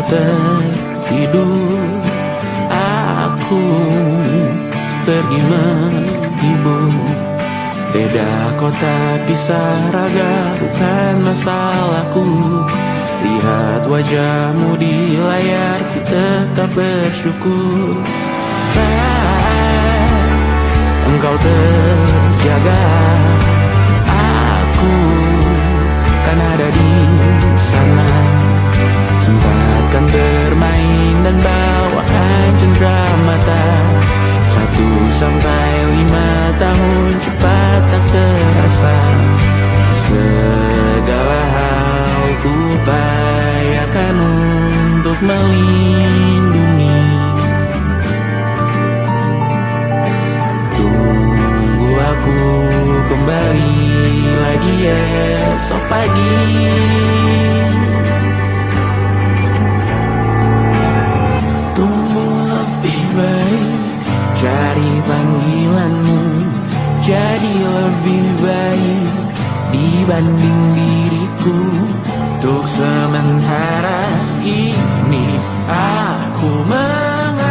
tertidur, aku pergi menghibur. Beda kota pisah raga bukan masalahku. Lihat wajahmu di layar, ku tetap bersyukur. Saat engkau terjaga, aku kan ada di sana. Sempatkan bermain dan bawaan cendera mata. 1-5 tahun cepat tak terasa. Segala hal ku upayakan untuk melindungi. Tunggu aku kembali lagi esok pagi. Tunggu lebih baik, cari panggilanmu jadi lebih baik dibanding diriku. Untuk sementara ini aku mengembara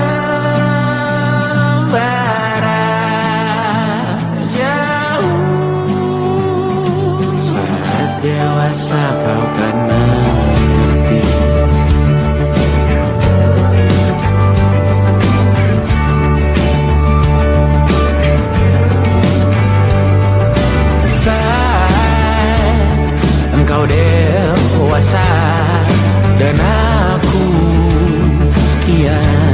jauh. Saat dewasa kau kan mengerti. Engkau dewasa dan aku kian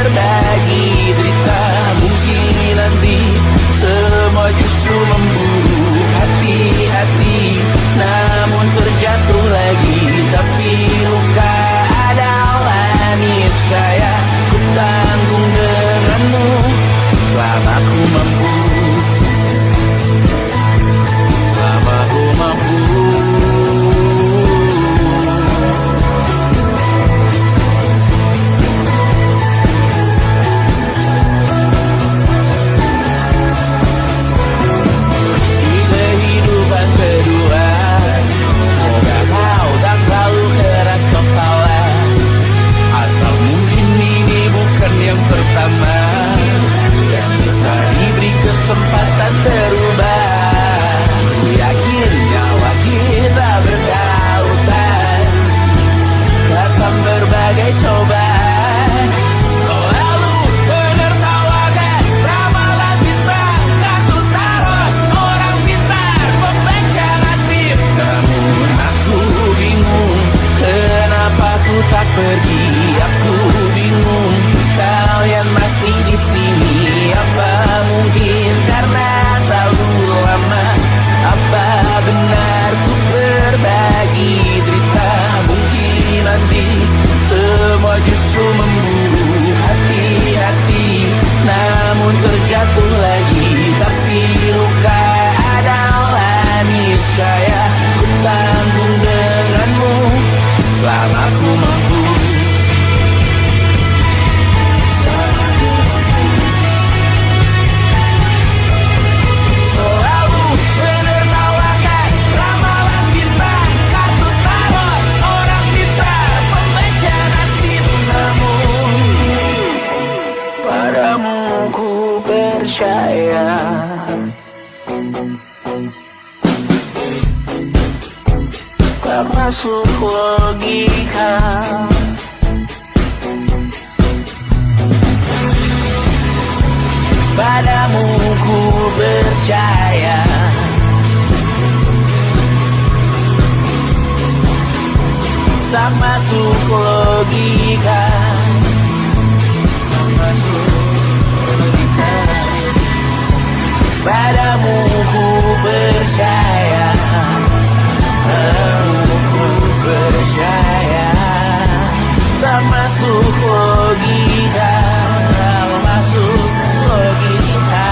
berbagi derita. Mungkin nanti semua justru memburu hati-hati, namun terjatuh lagi. Tapi luka adalah niscaya ku tanggung denganmu selama ku mampu. Selama ku mampu. Yang pertama yang kita diberi kesempatan berubah. Ku yakin nyawa kita bertautan, datang berbagai cobaan. Selalu menertawakan ramalan bintang, kartu tarot orang pintar pembaca nasib. Namun aku bingung, kenapa ku tak pergi. Aku bingung, kalian masih di sini. Apa mungkin karena terlalu lama? Apa benar ku berbagi derita? Mungkin nanti semua justru memburu hati-hati, namun terjatuh lagi. Tapi luka adalah niscaya ku tanggung denganmu selama ku mampu. Percaya tak masuk logika. Padamu ku percaya, tak masuk logika. Tak masuk logika. Padamu ku percaya, padamu ku percaya, tak masuk logika, tak masuk logika.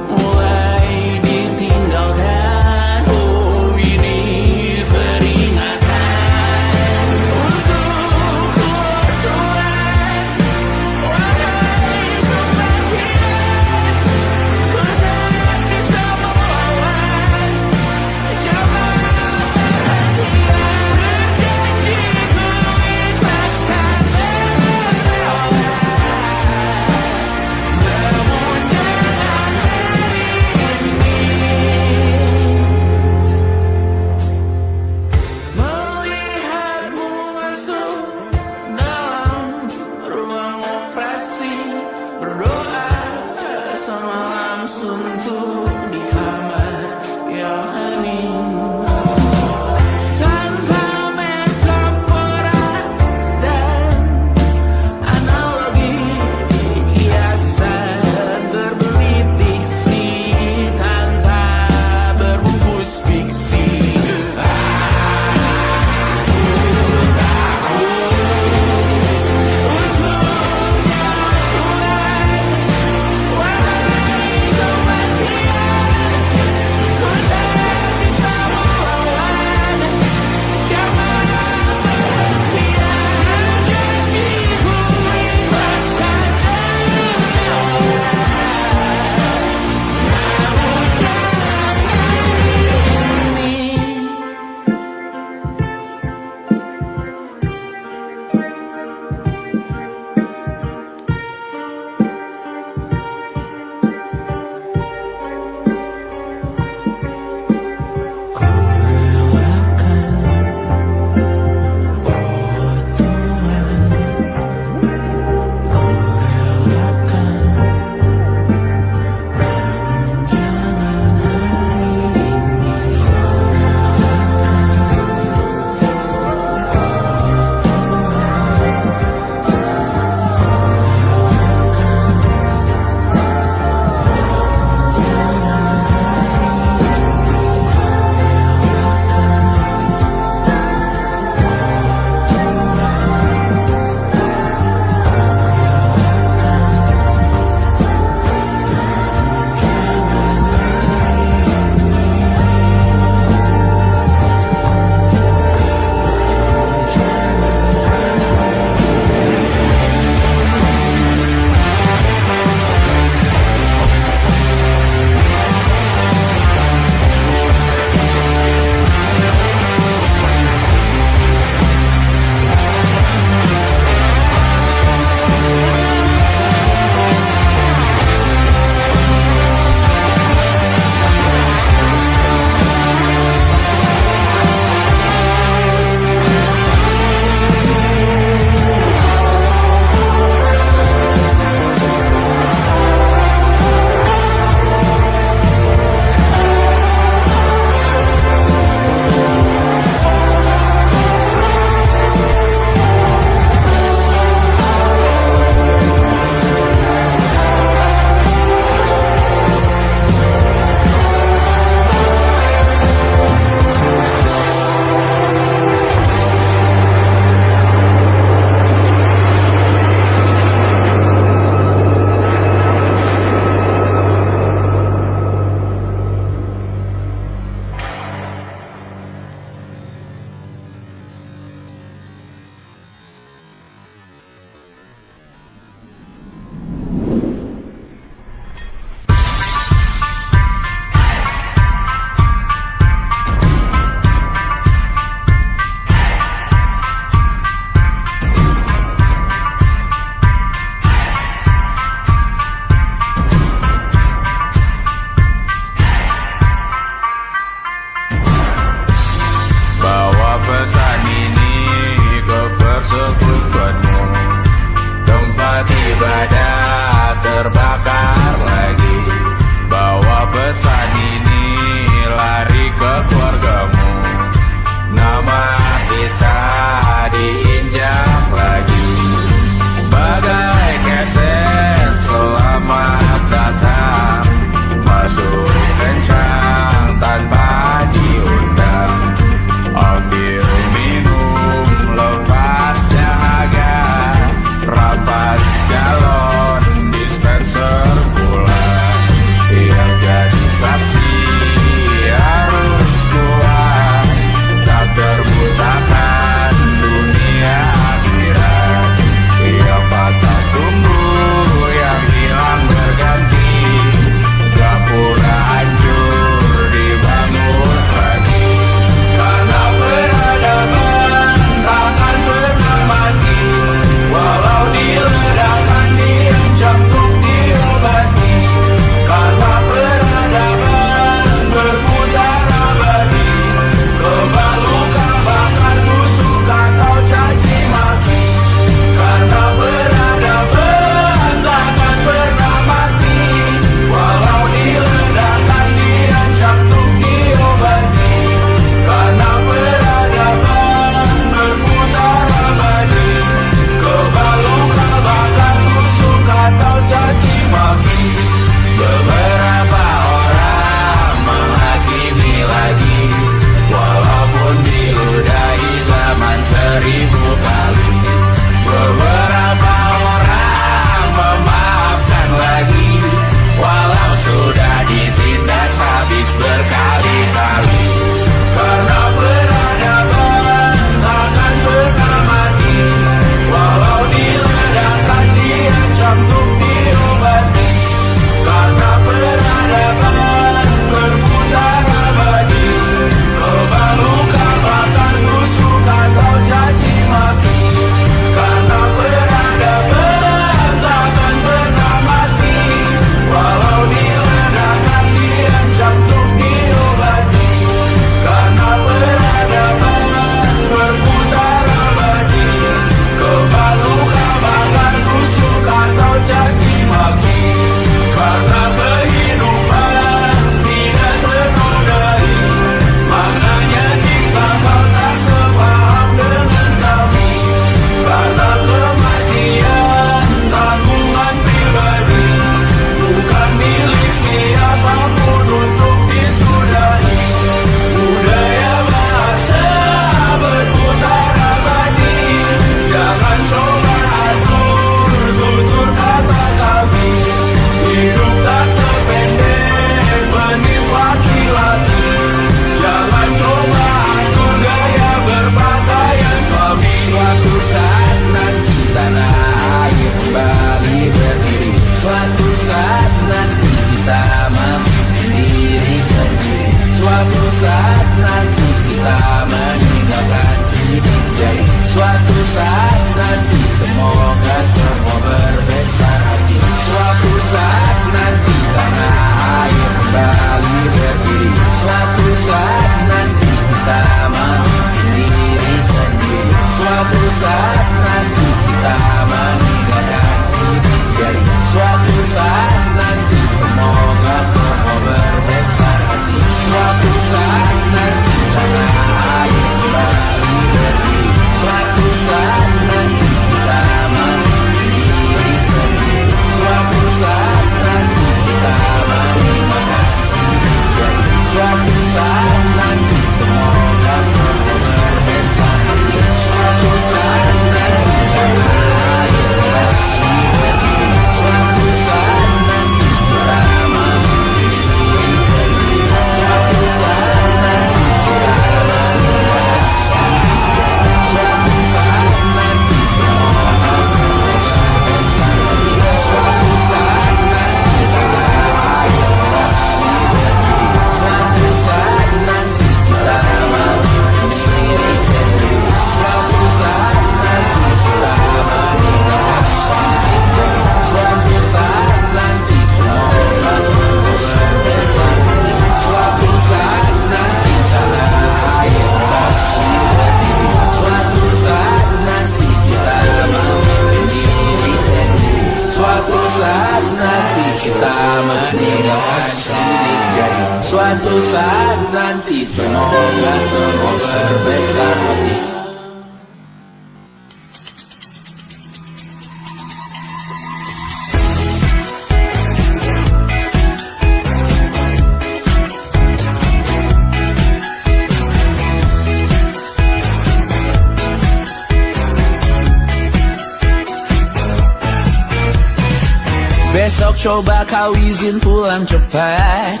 Besok coba kau izin pulang cepat.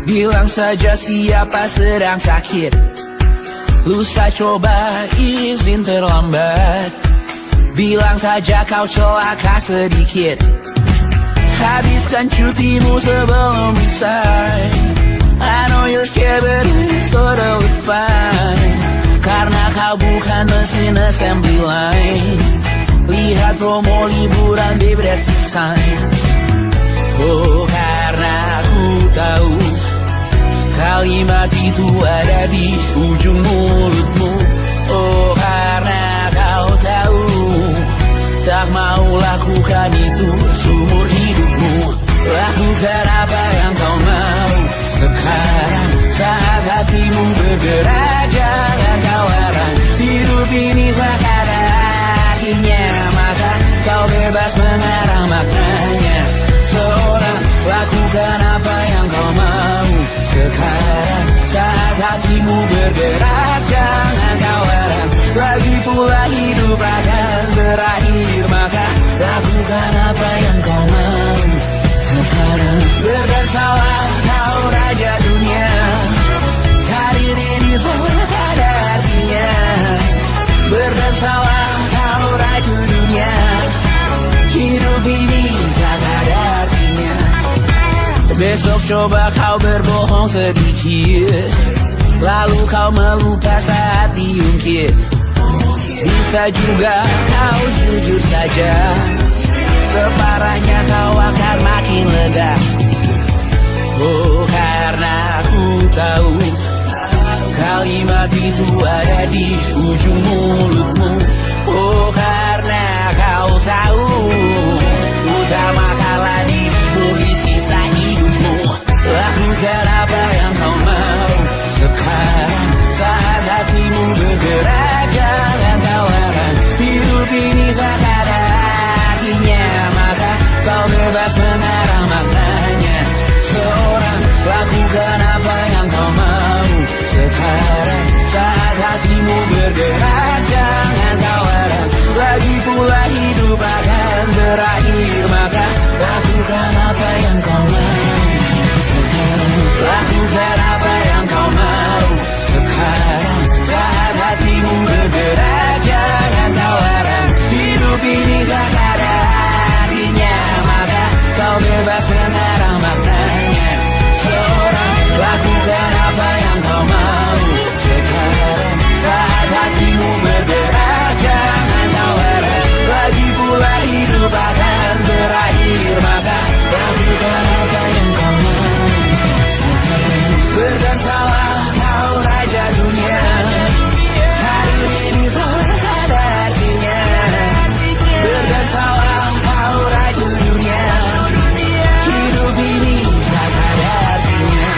Bilang saja siapa sedang sakit. Lusa coba izin terlambat. Bilang saja kau celaka sedikit. Habiskan cutimu sebelum bisa. I know you're scared but it's totally fine. Karena kau bukan mesin assembly line. Lihat promo liburan di Bread Design. Oh, karena aku tahu kalimat itu ada di ujung mulutmu. Oh, karena kau tahu tak mau lakukan itu seumur hidupmu. Lakukan apa yang kau mau sekarang saat hatimu bergerak. Jangan kau larang, hidup ini tak ada artinya, maka kau bebas mengarang maknanya. Seorang lakukan apa yang kau mau sekarang saat hatimu bergerak. Jangan kau larang, lagi pula hidup akan berakhir, maka lakukan apa yang kau mau sekarang. Berdansalah kau raja dunia, karir ini tak ada artinya. Berdansalah kau raja dunia, hidup ini tak ada artinya. Besok coba kau berbohong sedikit, lalu kau melupa saat diungkit. Bisa juga kau jujur saja, separahnya kau akan makin lega. Oh, karena aku tahu kalimat itu ada di ujung mulutmu. Oh, karena kau tahu utamakanlah dirimu di sisa hidupmu. Lakukan apa yang kau mau sekarang saat hatimu bergerak. Jangan kau larang, hidup ini tak ada artinya, maka kau bebas mengarang maknanya. Seorang lakukan apa yang kau mau sekarang saat hatimu bergerak. Jangan kau larang, lagi pula hidup akan berakhir, maka lakukan apa yang kau mau sekarang. Lakukan apa yang kau mau sekarang saat hatimu bergerak. Jangan kau larang, hidup ini tak ada artinya, maka kau bebas mengarang maknanya. Seorang lakukan apa yang kau mau sekarang saat hatimu bergerak. Jangan kau larang, lagi pula hidup akan berakhir, maka lakukan apa yang kau mau sekarang. Berdansalah kau raja dunia, hari ini tak ada artinya. Berdansalah kau raja dunia, hidup ini tak ada artinya.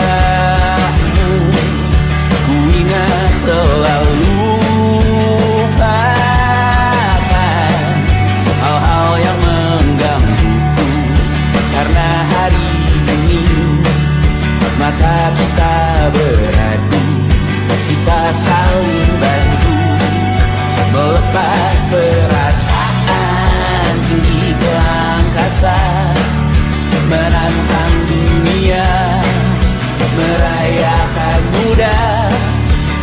Wajahmu ku ingat selalu, lupakan hal-hal yang menggangguku. Karena hari ini mata kita beradu, kita saling bantu melepas perasaan tinggi ke angkasa, menantang dunia, merayakan muda.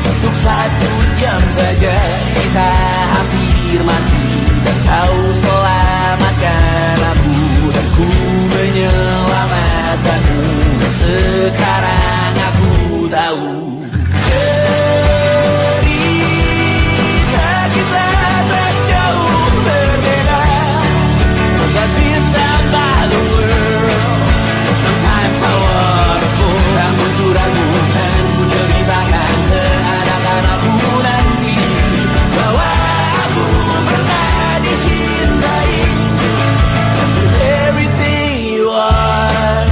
Untuk 1 jam saja kita hampir mati, dan kau selamatkan aku, dan ku menyelamatkanmu. Dan sekarang aku tahu cerita kita tak jauh berbeda. That bintang balu world, sometimes I wanna go. Namun suratmu dan ku ceritakan ke anak-anakku nanti bahwa aku pernah dicintai. With everything you are,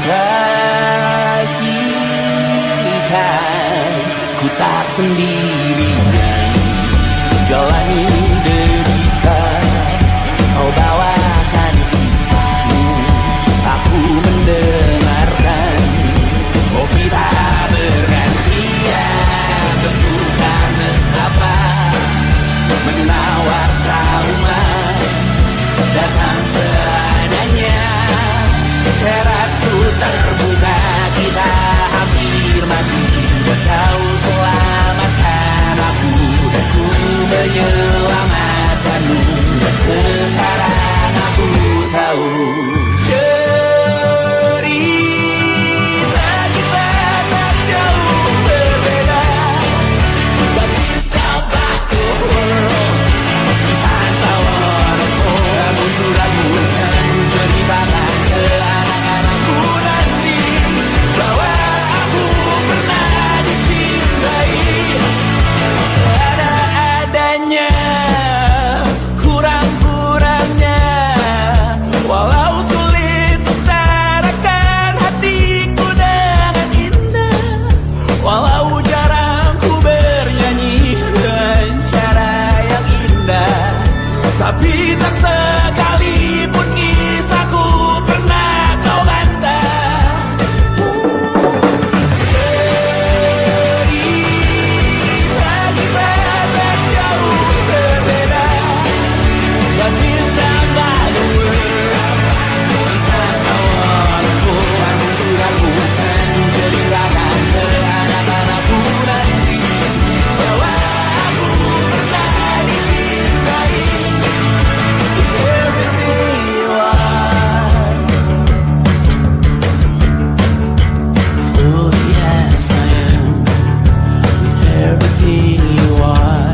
pastikan ku tak sendirian jalani derita. Kau bawakan kisahmu, aku mendengarkan. Oh kita bergantian, tentukan nestapa menawar trauma datang seadanya. Terasku terbuka, kita hampir mati. Kau selamatkan aku dan ku menyelamatkanmu. Dan sekarang aku tahu cerita kita tak jauh berbeda. But it's about the world. Sometimes I wanna fall. Kamu sudah bukan ceritakan ke anak-anakku nanti bahwa aku pernah dicintai seadanya, kurang-kurangnya. Walau sulit utarakan hatiku dengan indah, walau jarang ku bernyanyi dengan cara yang indah, tapi tak sekalipun kisahku pernah kau bantah. Cerita kita tak jauh berbeda, but it's about the world. Sometimes I wanna go. Aku sudah bukan ceritakan ke anak-anakku nanti bahwa aku pernah dicintai. Everything you are, truly yes I am. Everything you are.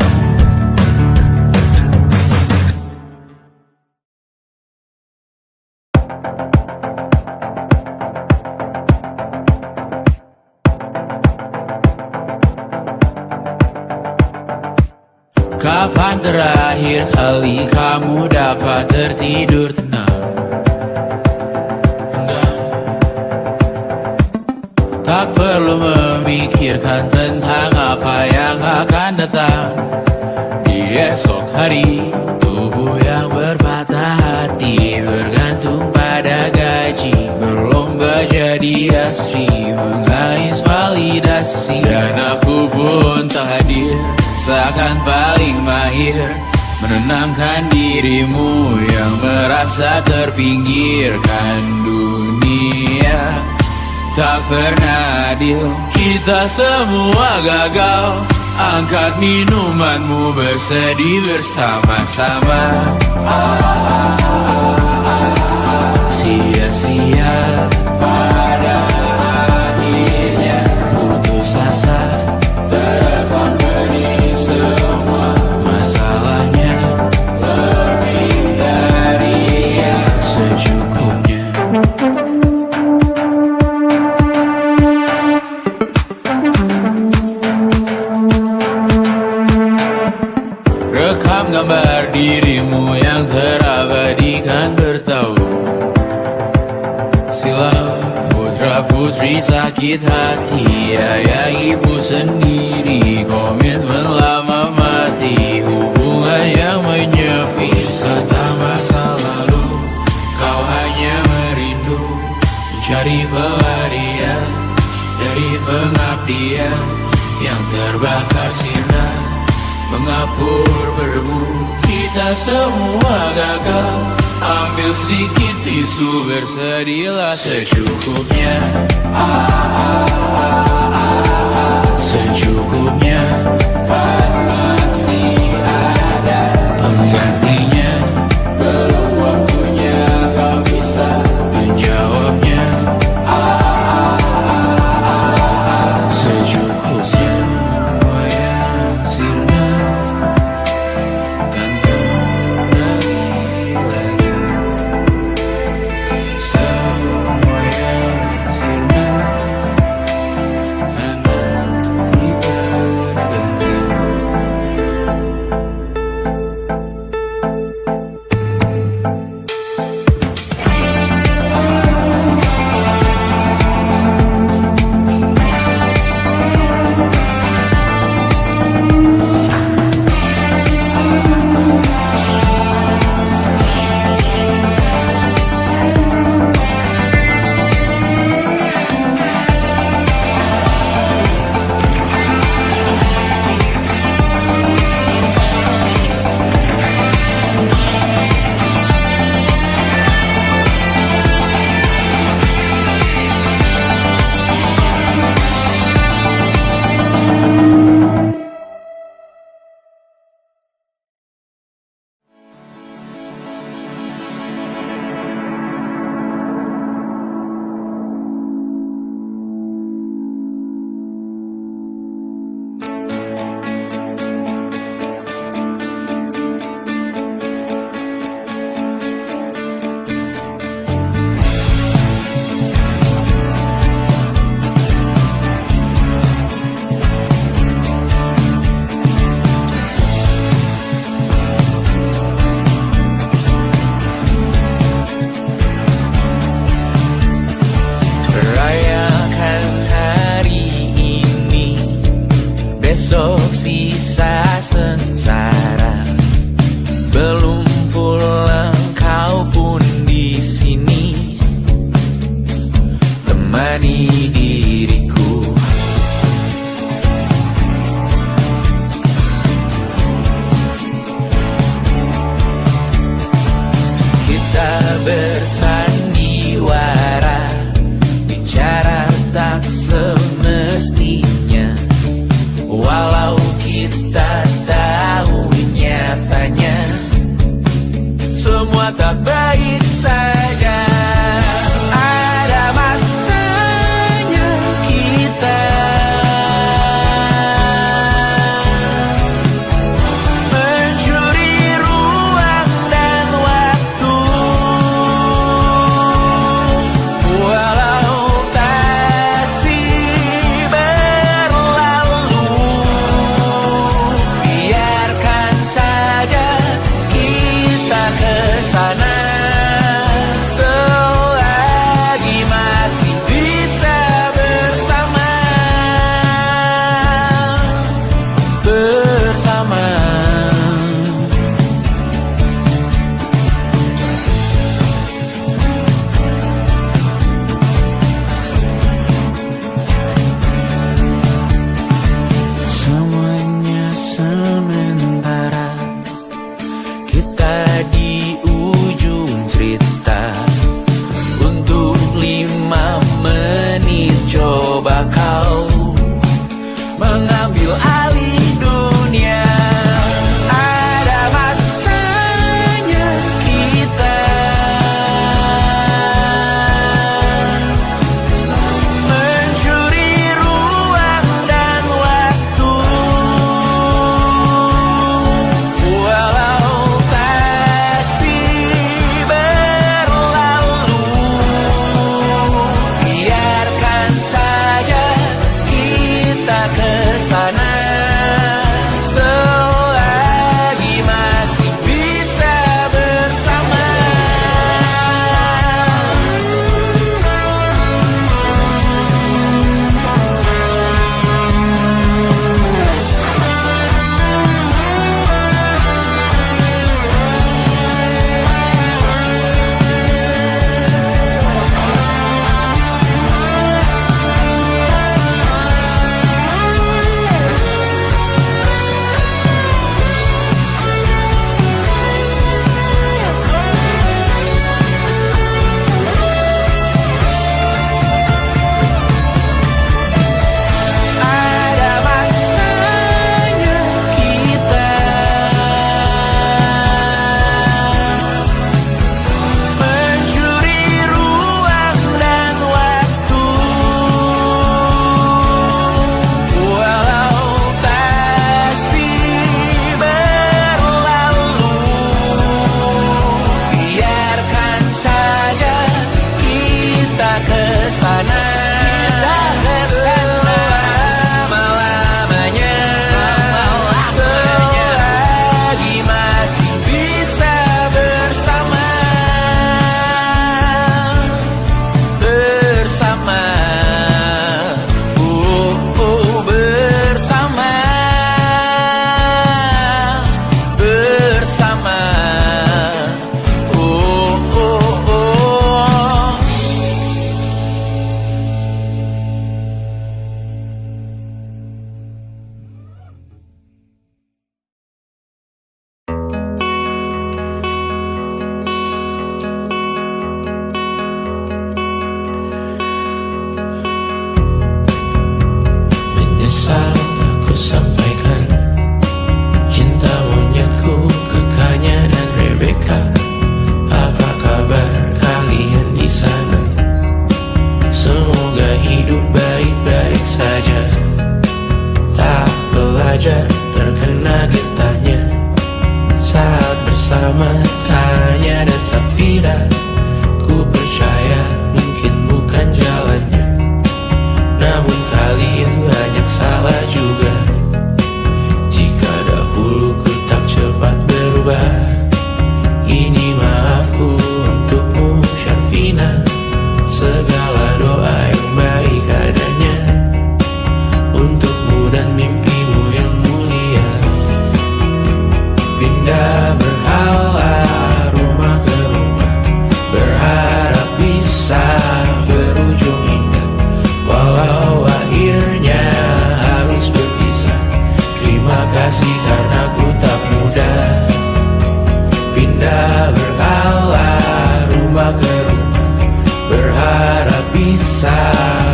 Kapan terakhir kali kamu dapat tertidur tenang? Enggak. Tak perlu memikirkan tentang apa yang akan datang di esok hari. Tubuh yang berpatah hati bergantung pada gaji, berlomba jadi asri, mengais validasi. Dan aku pun tak hadir, seakan paling mahir menenangkan dirimu yang merasa terpinggirkan dunia. Tak pernah adil, kita semua gagal. Angkat minumanmu, bersedih bersama-sama. Sia-sia pada akhirnya putus asa, terkompeni semua masalahnya. Lebih dari yang secukupnya. Rekam gambar dirimu yang terabadikan bertahun silam. Putra putri sakit hati, ayah ibu sendiri, komitmen lama mati, hubungan yang menyepi. Wisata masa lalu, kau hanya merindu, mencari pelarian dari pengabdian yang terbakar sirna, mengapur berdebu. Kita semua gagal, ambil sedikit tisu, bersedihlah secukupnya. Secukupnya, kan masih ada penggantinya. Belum waktunya kau bisa menjawabnya. Secukupnya, semua yang sirna kan kembali lagi. Semua yang sirna menemani diriku. Kita bersandiwara, bicara tak semestinya, walau kita tahu nyatanya semua tak baik saja. Ada masanya kita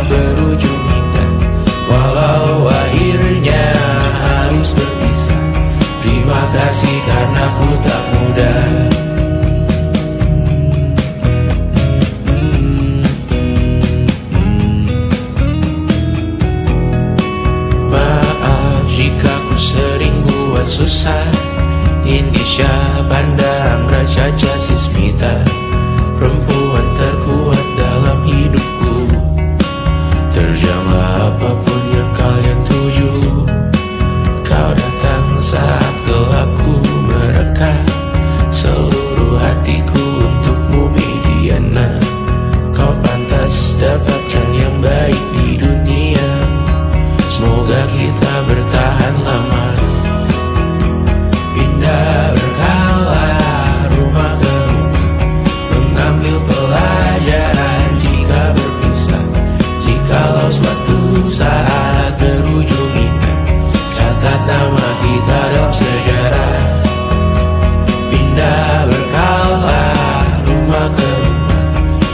berujung indah. Walau akhirnya harus berpisah, terima kasih karena ku tak mudah. Maaf jika ku sering buat susah. Indisha, Banda, Anggra, Caca, Sismita, perempuan terkuat dalam hidupku. Terjanglah apapun yang kalian tuju. Kau datang saat gelapku mereka. Seluruh hatiku untukmu, Mediana. Kau pantas dapatkan yang baik di dunia. Semoga kita bertahan lama. Pindah berkala rumah ke rumah, mengambil pelajaran jika berpisah. Jikalau suatu saat berujung indah, catat nama kita dalam sejarah. Pindah berkala rumah ke rumah,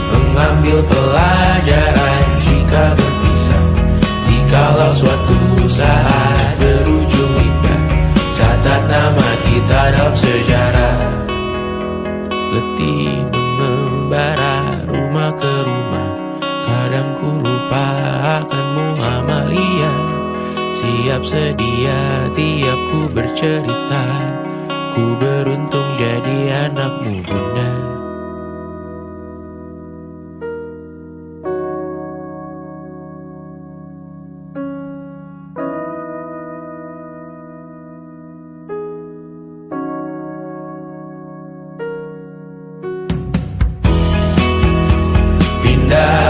mengambil pelajaran jika berpisah. Jikalau suatu saat berujung indah, catat nama kita dalam sejarah. Letih mengembara rumah ke rumah, kadang ku lupa akanmu, Amalia. Siap sedia tiap ku bercerita, ku beruntung jadi anakmu, Bunda.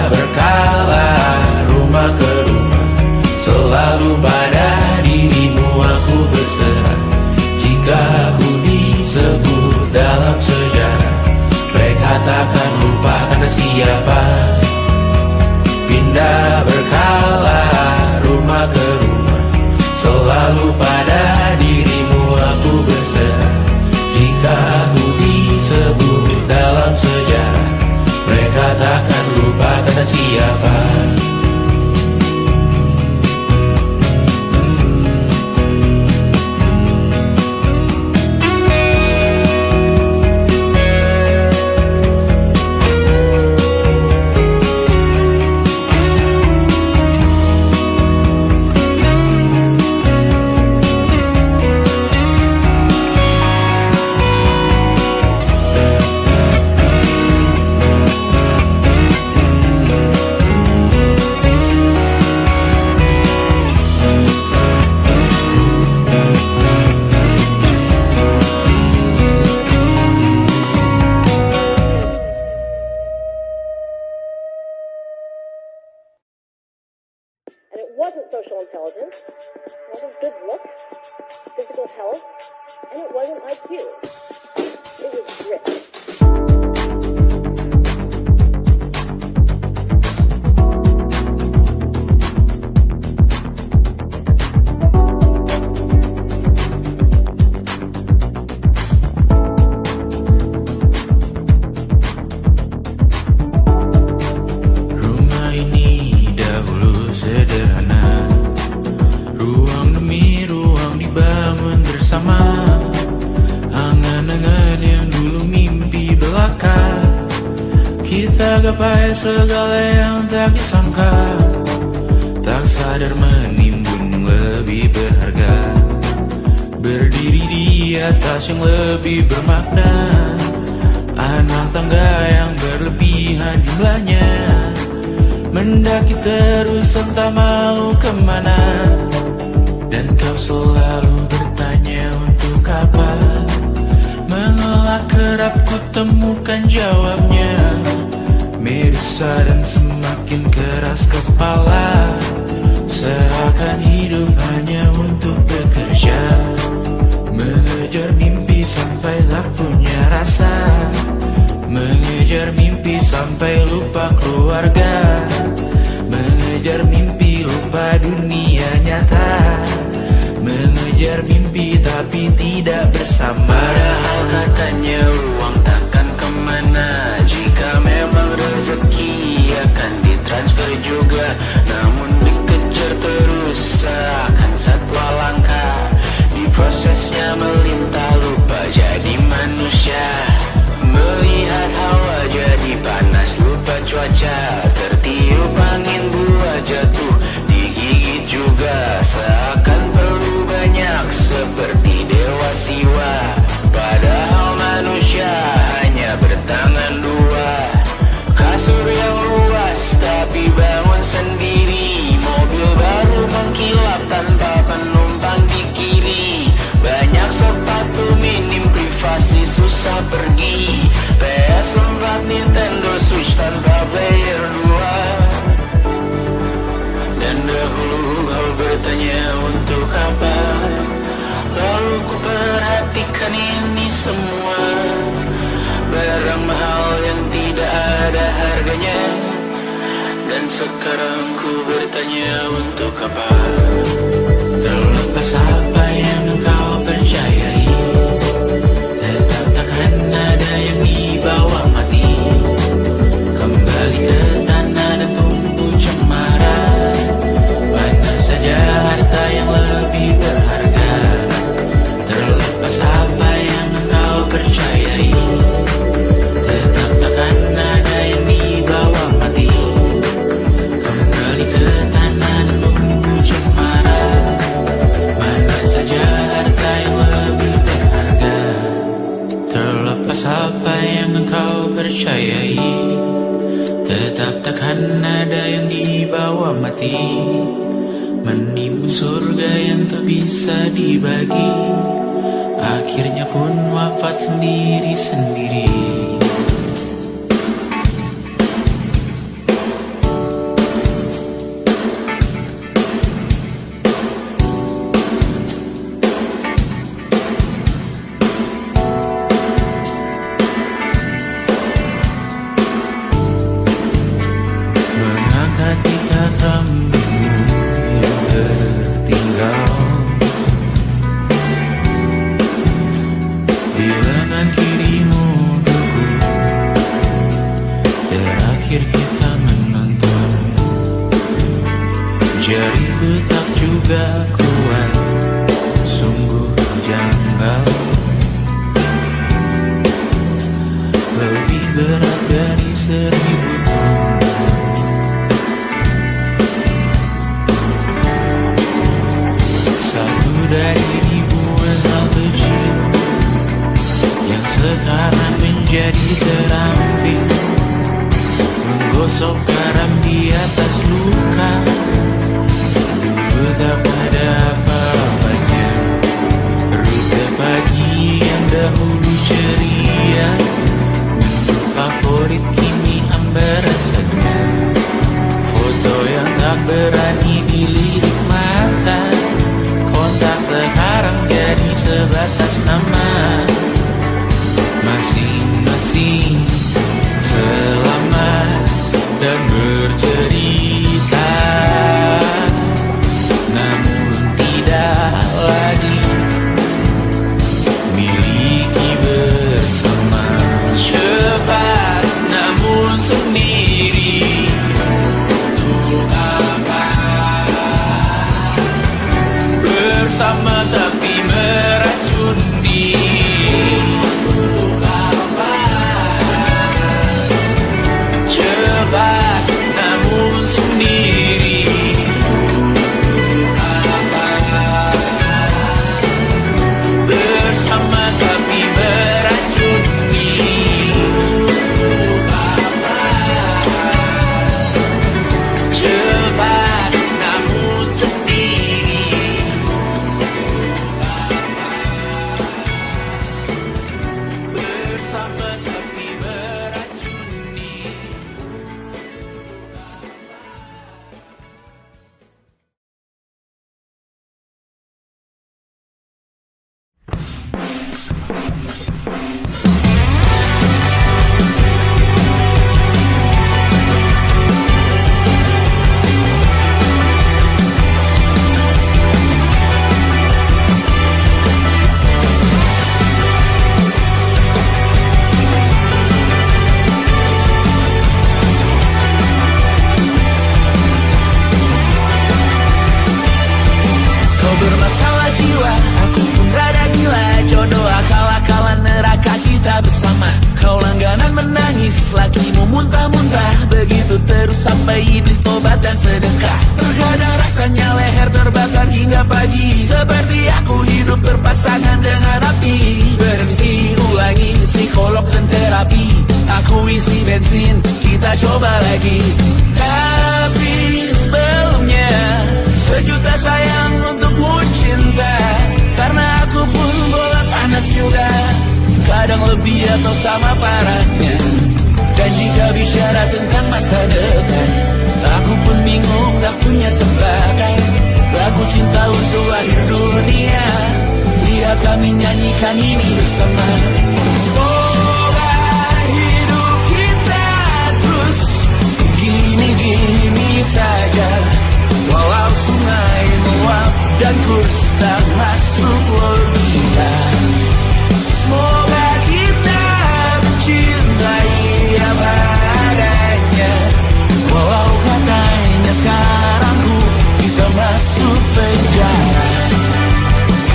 Berkala rumah ke rumah, selalu pada dirimu aku berserah. Jika aku disebut dalam sejarah, mereka takkan lupa karena siapa. Pindah berkala rumah ke rumah, selalu pada dirimu aku berserah. Jika aku disebut dalam sejarah, mereka takkan lupa kata siapa. And it wasn't social intelligence, it wasn't good looks, physical health, and it wasn't IQ. It was grit. Sederhana, ruang demi ruang dibangun bersama. Angan-angan yang dulu mimpi belaka, kita gapai segala yang tak disangka. Tak sadar menimbun lebih berharga, berdiri di atas yang lebih bermakna. Anak tangga yang berlebihan jumlahnya, mendaki terus entah mau kemana. Dan kau selalu bertanya untuk apa, mengelak kerap ku temukan jawabnya. Meresah dan semakin keras kepala, seakan hidup hanya untuk bekerja. Mengejar mimpi sampai tak punya rasa, mengejar mimpi sampai lupa keluarga, mengejar mimpi lupa dunia nyata, mengejar mimpi tapi tidak bersama. Padahal katanya uang takkan kemana, jika memang rezeki akan ditransfer juga. juga, namun dikejar terus seakan satwa langka. Di prosesnya melintah lupa jadi manusia. Melihat hawa jadi panas lupa cuaca. Tertiup angin buah jatuh digigit juga. Seakan perlu banyak seperti dewa siwa. Padahal manusia hanya bertangan dua. Kasur yang luas tapi bangun sendiri. Mobil baru mengkilap tanpa penumpang di kiri. Banyak sepatu minim privasi susah pergi. PS4 Nintendo Switch tanpa player 2. Dan dahulu kau bertanya untuk apa. Lalu ku perhatikan ini semua. Barang mahal yang tidak ada harganya. Dan sekarang ku bertanya untuk apa. Terlepas apa yang engkau percayai, tetap takkan ada yang dibawa mati. Kembali ke tanah dan tumbuh cemara. Mana saja harta yang lebih berharga. Terlepas apa yang engkau percayai, tetap takkan ada yang dibawa mati. Kembali ke tanah dan tumbuh cemara. Mana saja harta yang lebih berharga. Terlepas apa yang engkau percayai, tetap takkan ada yang dibawa mati. Menimbun surga yang tak bisa dibagi, akhirnya pun wafat sendiri-sendiri. Mengangkat ikat rambutmu yang tertinggal di lengan kirimu dulu. Terakhir kita menonton. Jariku tak juga kuat, sungguh janggal. Lebih berat dari 1000 ton. Satu dari ribuan hal kecil yang sekarang menjadi terampil. Menggosok garam di atas luka. Dulu tak ada apa-apanya. Rute pagi yang dahulu ceria. Menu favorit kini hambar rasanya. Foto yang tak berani dilirik mata. Kontak sekarang jadi sebatas nama. Masing-masing selamat dan bercerita, namun tidak lagi miliki bersama. Cepat namun sendiri. Untuk apa obat dan sedekah. Terkadang rasanya leher terbakar hingga pagi, seperti aku hidup berpasangan dengan api. Berhenti, ulangi psikolog dan terapi. Aku isi bensin, kita coba lagi. Tapi sebelumnya, sejuta sayang untukmu cinta. Karena aku pun bola panas juga, kadang lebih atau sama parahnya. Dan jika bicara tentang masa depan, aku pun bingung tak punya tebakan. Lagu cinta untuk akhir dunia, lihat kami nyanyikan ini bersama. Semoga hidup kita terus gini-gini saja, walau sungai meluap dan kurs tak masuk logika. Semoga kita mencintai apa adanya, walau katanya sekarang ku bisa masuk penjara.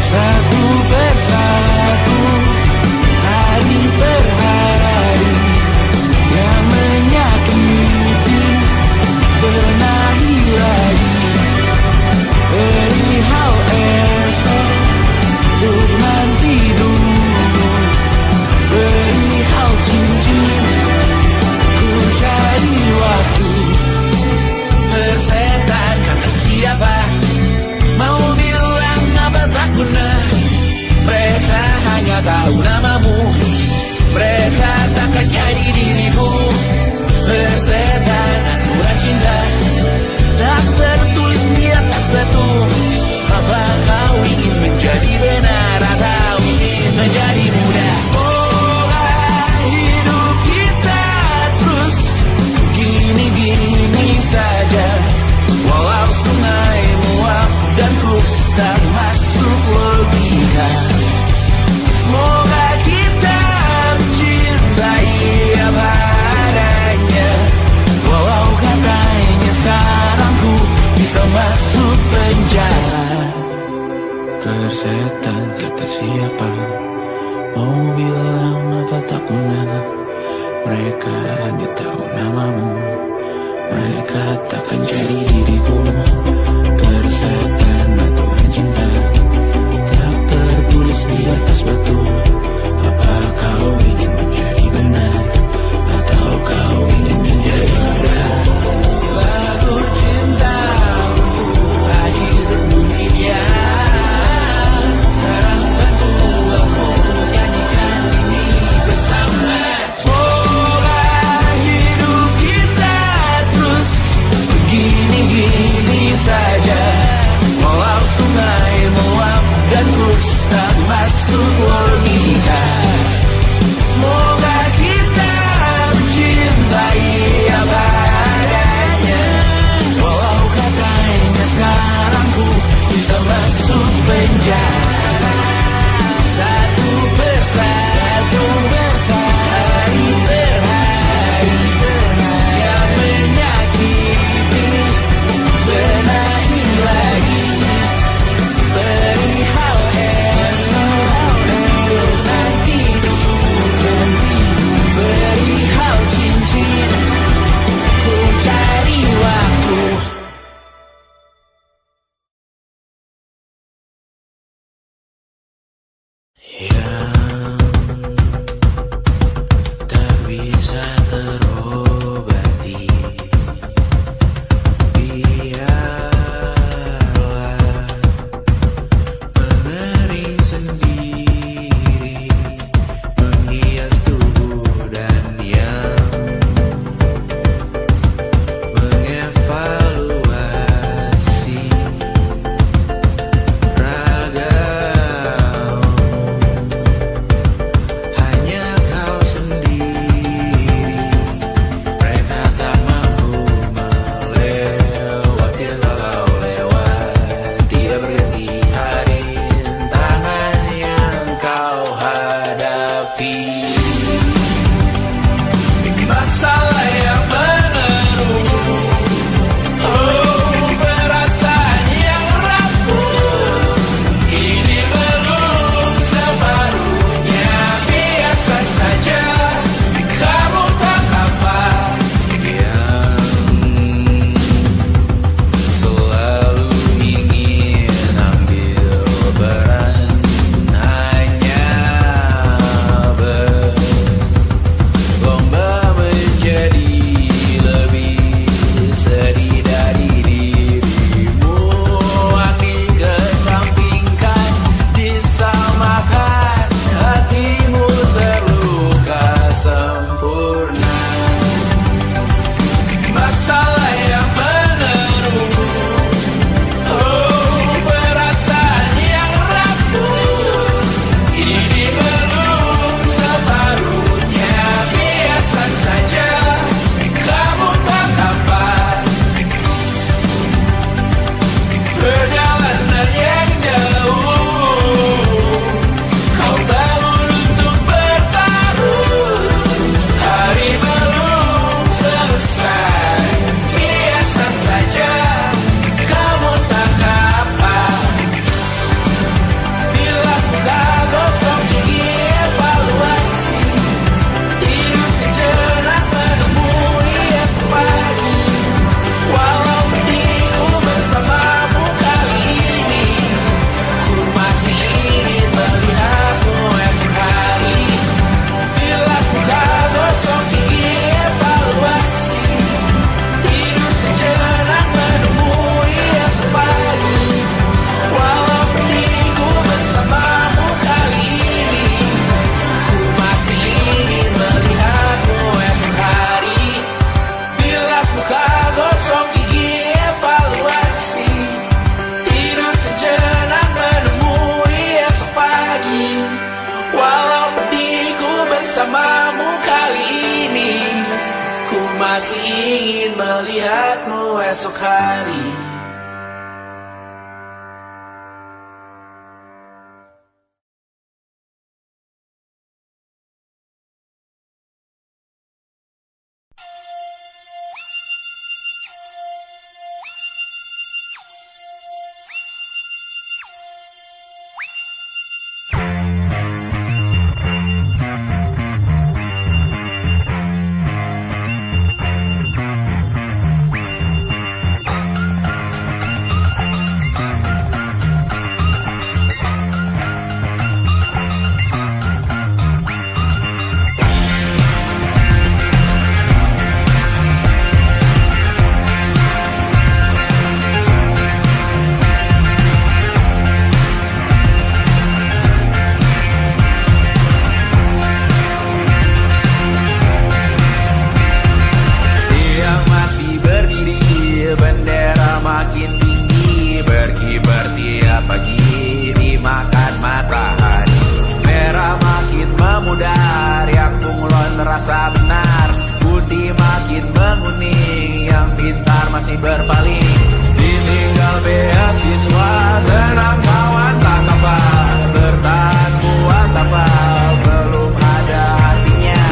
Satu persatu, hari per hari, yang menyakiti benahi lagi. Perihal esok, untuk nanti dulu. Perihal cincin, ku cari waktu. Persetan kata siapa, mau bilang apa tak guna. Mereka hanya tahu namamu, mereka takkan jadi diriku. Persetan aturan cinta, tak tertulis di atas batu. Apa kau ingin menjadi benar atau ingin menjadi muda? Semoga hidup kita terus gini-gini saja, walau sungai meluap dan kurs tak masuk logika. Semoga kita mencintai apa adanya, walau katanya sekarang ku bisa masuk penjara. Persetan kata siapa, mau bilang apa tak guna. Mereka hanya tahu namamu, mereka takkan jadi diriku. Persetan aturan cinta, tak tertulis di atas batu. Apa kau ingin menjadi benar, atau kau ingin menjadi muda? Lagu cinta untuk akhir dunia, sekarang bantu aku nyanyikan ini bersama. Semoga hidup kita terus gini-gini saja, walau sungai meluap dan kurs tak masuk logika. Semoga kita mencintai apa adanya, walau katanya sekarang ku bisa masuk penjara. Satu persatu, hari per hari, yang menyakiti benahi esok hari. Rasa benar, putih makin menguning, yang pintar masih berpaling. Ditinggal beasiswa, tenang kawan tak apa, bertahan kuat apa, belum ada hatinya,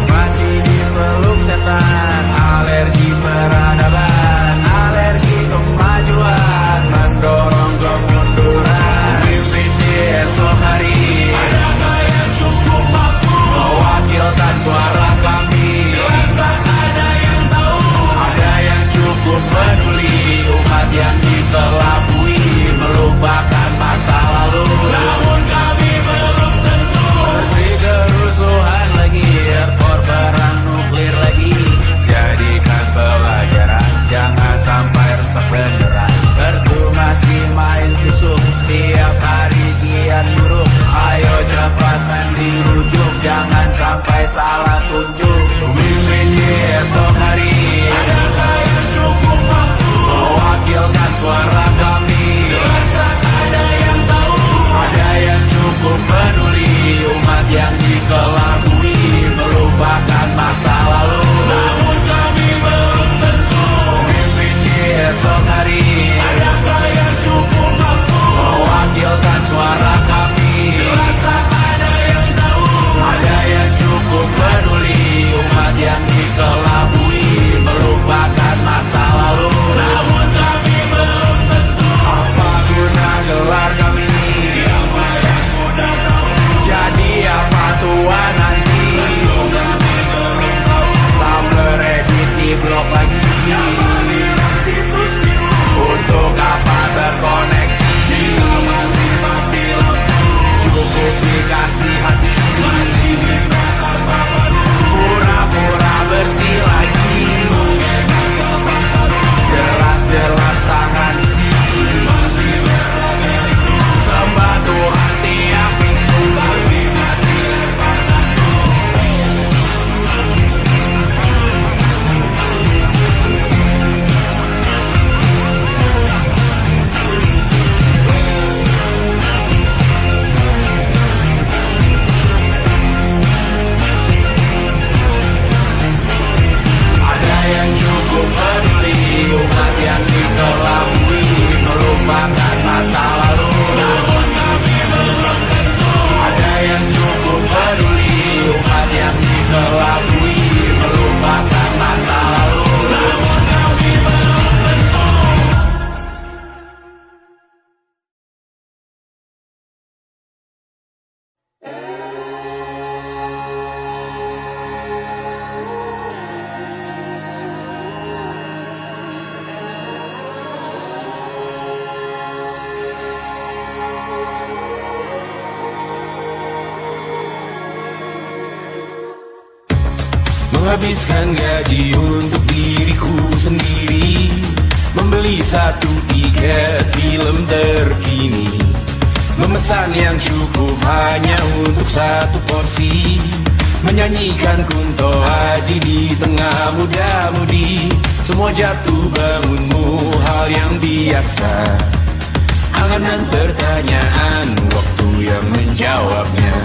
masih dipeluk setan. Alergi peradaban, alergi kemajuan, mendorong kemunduran. Mimpi di esok hari, adakah yang cukup mampu mewakilkan suara kami? Jelas tak ada yang tahu, ada yang cukup peduli, umat yang dikelabui, melupakan masa lalu. Namun kami belum tentu seperti kerusuhan lagi, airport perang nuklir lagi. Jadikan pelajaran, jangan sampai rusak beneran. Perdu masih main tusuk, tiap hari kian buruk. Ayo cepat mandi rujuk, jangan sampai salah tunjuk. Pemimpin di esok hari, adakah yang cukup mampu mewakilkan suara kami? Jelas tak ada yang tahu, ada yang cukup peduli, umat yang dikelabui, melupakan masa lalu. Namun kami belum tentu pemimpin di esok hari, adakah yang cukup mampu mewakilkan suara kami? Jelas tak ada yang tahu, ada yang cukup peduli, umat yang dikelabui, melupakan masa lalu. Namun kami belum tentu apa guna gelar kami. Siapa yang sudah tahu, jadi apa tua nanti? Kami belum tahu, tak beredit di blog lagi. Siapa bilang situs biru, untuk apa terkoneksi? Jika masih mati lampu, cukup dikasih hati, masih minta apa baru, pura-pura bersih lagi. Jelas-jelas tangan isi, masih berlagak itu, sembah Tuhan tiap minggu, tapi masih lempar batu. Ada yang cukup peduli, umat yang dikelabui, melupakan masa lalu. Namun kami belum tentu, ada yang cukup peduli, umat yang dikelabui, melupakan masa lalu. Namun kami belum tentu. Menghabiskan gaji untuk diriku sendiri, membeli satu tiket film terkini, memesan yang cukup hanya untuk satu porsi, menyanyikan Kunto Aji di tengah muda-mudi. Semua jatuh bangunmu hal yang biasa, angan dan pertanyaan, waktu yang menjawabnya.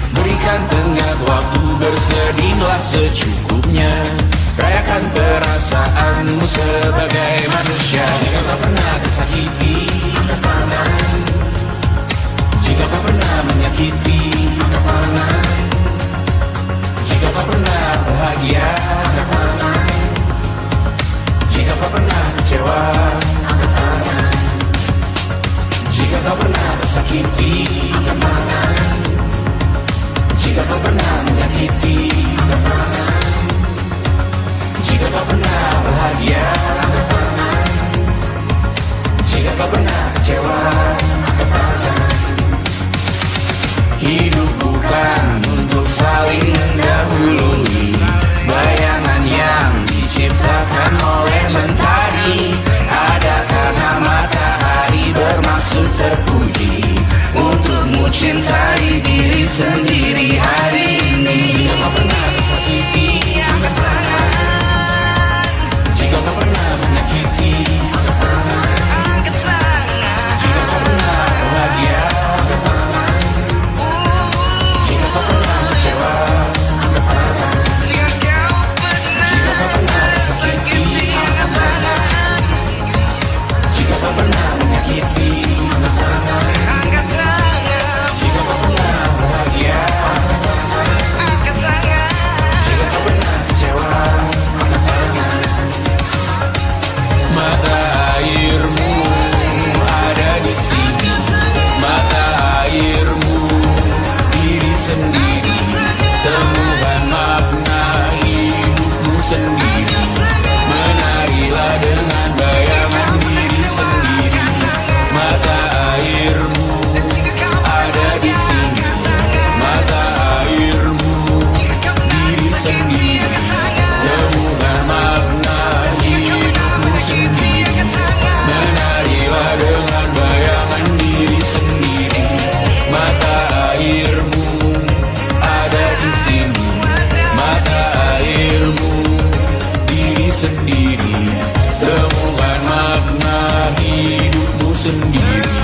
Berikan tengah waktu, bersedihlah secukupnya. rayakan perasaanmu sebagai manusia. Jika kau pernah tersakiti, angkat tangan. Jika kau pernah menyakiti, angkat tangan. Jika kau pernah bahagia, angkat tangan. Jika kau pernah kecewa, angkat tangan. Jika kau pernah tersakiti, angkat tangan. Jika kau pernah menyakiti, angkat tangan. Jika kau pernah bahagia, angkat tangan. Jika kau pernah kecewa, angkat tangan. Hidup bukan untuk saling mendahului bayangan yang diciptakan oleh mentari. Ada karena matahari bermaksud terpuji untukmu cintai diri sendiri hari ini. Jika kau pernah tersakiti, angkat tangan. Jika kau pernah menyakiti, angkat tangan. Jika kau pernah bahagia, angkat tangan. Jika kau pernah kecewa, angkat tangan. Jika kau pernah tersakiti, angkat tangan. Jika kau pernah menyakiti, angkat tangan. Jika kau pernah bahagia, angkat tangan. Jika kau pernah kecewa, angkat tangan. Mata airmu ada di sini, mata airmu diri sendiri, temukan makna hidupmu sendiri. Menarilah dengan bayangan diri sendiri. Mata airmu ada di sini, mata airmu diri sendiri, temukan makna hidupmu sendiri. Menarilah dengan bayangan diri sendiri. Mata airmu ada di sini, mata airmu diri sendiri, temukan makna hidupmu sendiri.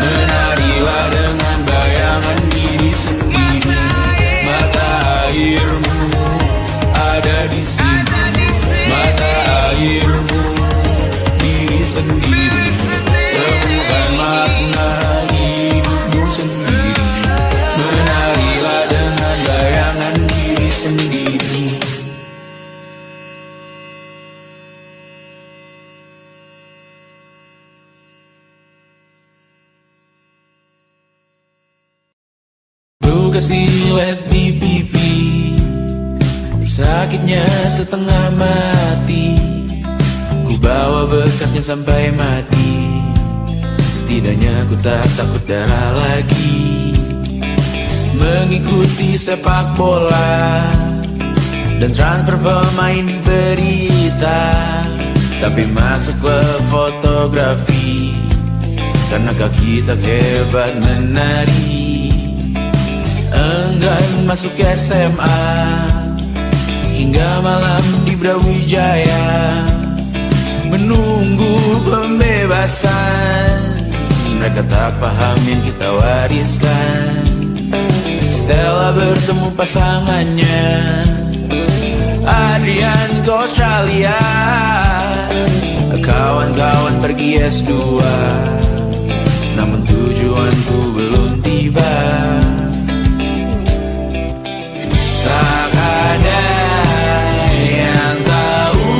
Menarilah dengan bayangan diri sendiri. Mata airmu ada di sini, mata airmu diri sendiri, temukan makna hidupmu sendiri. Menarilah dengan bayangan diri sendiri. Luka silet di pipi, sakitnya setengah mati. Ku bawa bekasnya sampai mati. Setidaknya ku tak takut darah lagi. Mengikuti sepak bola dan transfer pemain di berita, tapi masuk ke fotografi karena kaki tak hebat menari. Enggan masuk SMA hingga malam di Brawijaya menunggu pembebasan. Mereka tak paham yang kita wariskan. Stella bertemu pasangannya Adrian ke Australia. Kawan-kawan pergi S2, namun tujuanku belum tiba. Tak ada yang tahu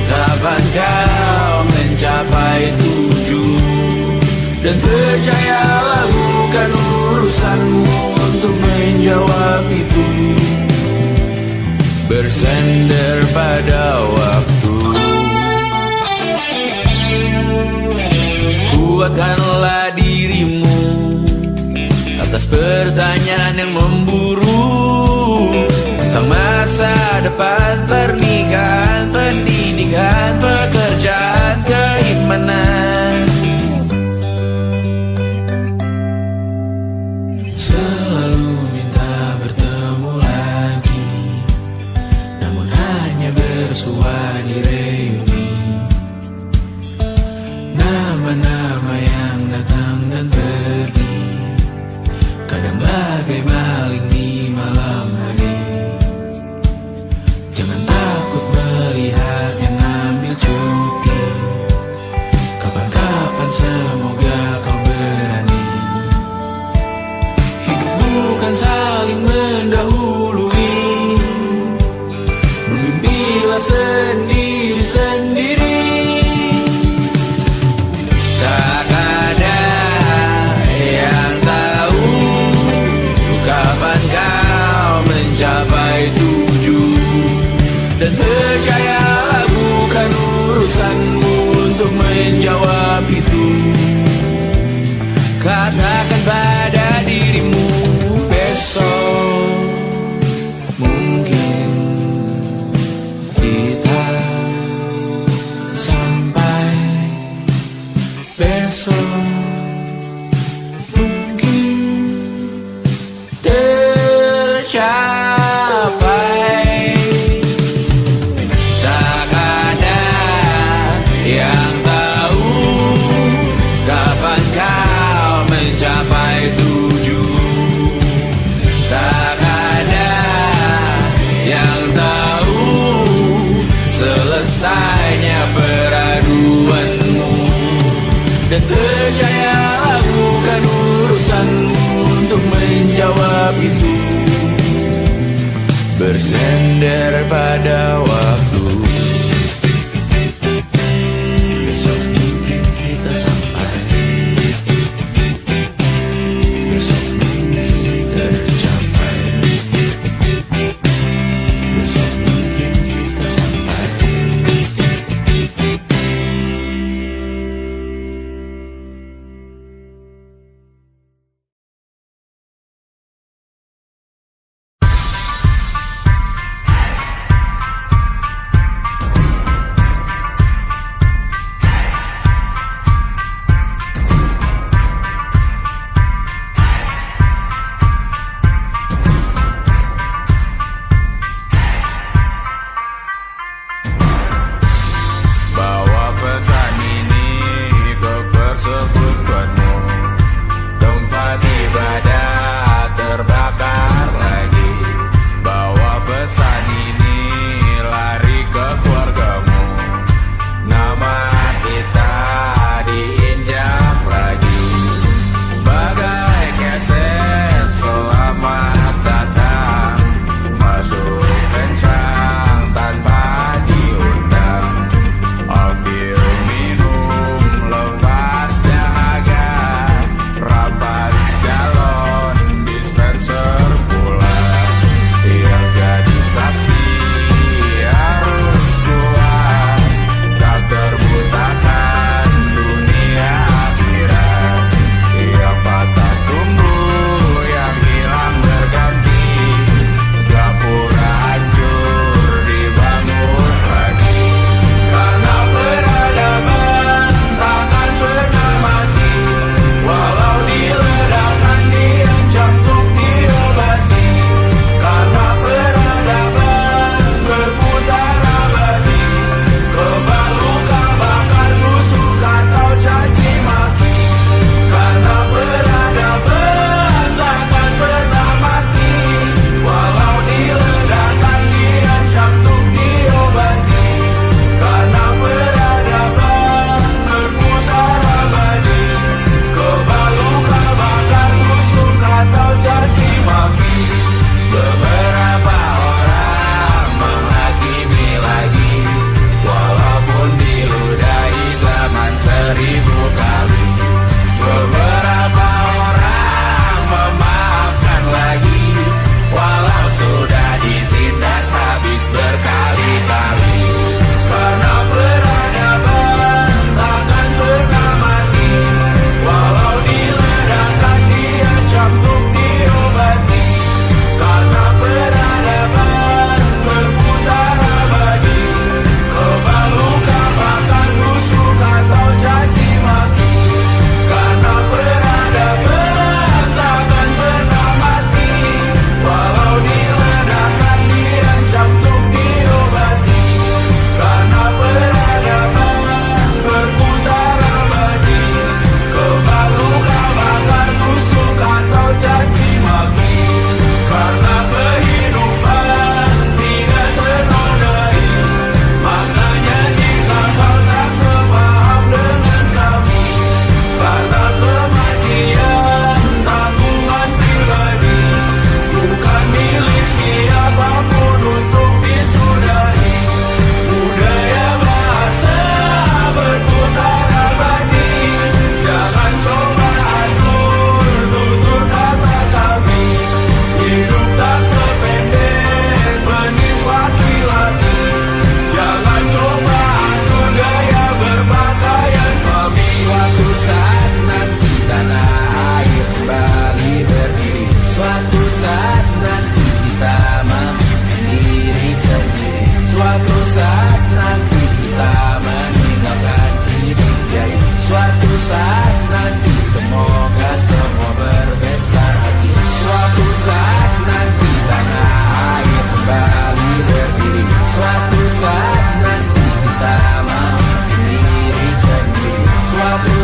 kapan kau mencapai tujuan. Dan percayalah bukan urusanmu untuk menjawab itu. Bersender pada waktu. Kuatkanlah dirimu atas pertanyaan yang memburu tentang masa depan, pernikahan, pendidikan, pekerjaan, keimanan. Selalu minta bertemu lagi, namun hanya bersua di reuni. Nama-nama yang datang dan pergi, kadang bagai maling di malam hari. Jangan tak semoga kau berani. Hidup bukan saling mendahului, bermimpilah sendiri-sendiri. Tak ada yang tahu kapan kau mencapai tujuan. Dan percayalah bukan urusanmu untuk menjawab itu. Katakan pada dirimu besok mungkin kita sampai, besok mungkin tercapai. Tak ada yang tahu kapan kau mencapai tujuan. Tak ada yang tahu selesainya peraduanmu. Dan percayalah bukan urusanmu untuk menjawab itu. Bersender pada waktu. Besok mungkin kita sampai, besok mungkin tercapai, besok mungkin kita sampai.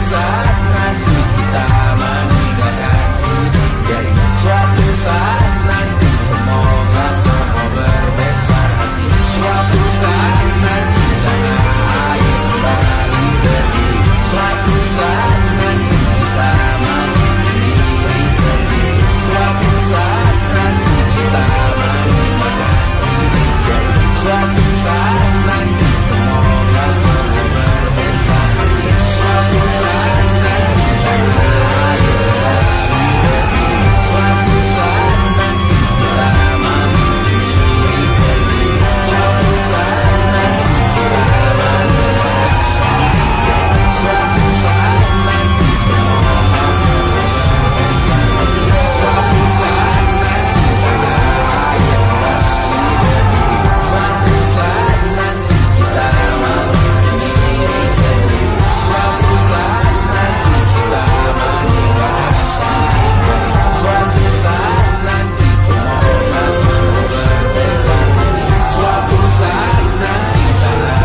saat nanti kita meninggalkan sini. Jadi suatu saat nanti semoga semua berbesar hati. Suatu saat nanti sana air kembali berdiri. Suatu saat nanti kita mandiri sendiri. Suatu saat nanti kita meninggalkan sini. Jadi suatu saat nanti semoga semua berbesar hati. Suatu saat nanti sana air kembali berdiri. Suatu saat nanti kita mandiri sendiri. Suatu saat nanti kita meninggalkan sini. Suatu saat nanti semoga semua berbesar hati. Suatu saat nanti sana air kembali berdiri. Suatu saat nanti kita mandiri sendiri. Suatu saat nanti kita meninggalkan sini. Suatu saat nanti semoga semua berbesar hati. Suatu saat nanti sana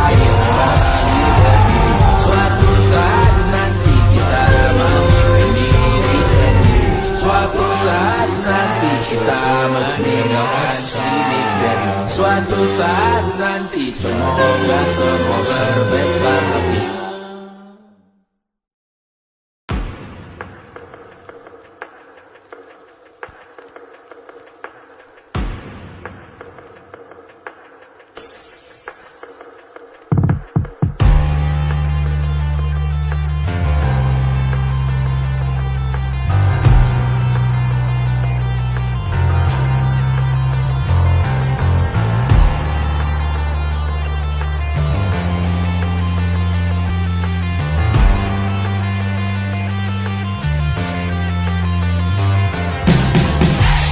air kembali berdiri. Suatu saat nanti kita mandiri sendiri. Suatu saat nanti kita meninggalkan sini. Suatu saat nanti semoga semua berbesar hati.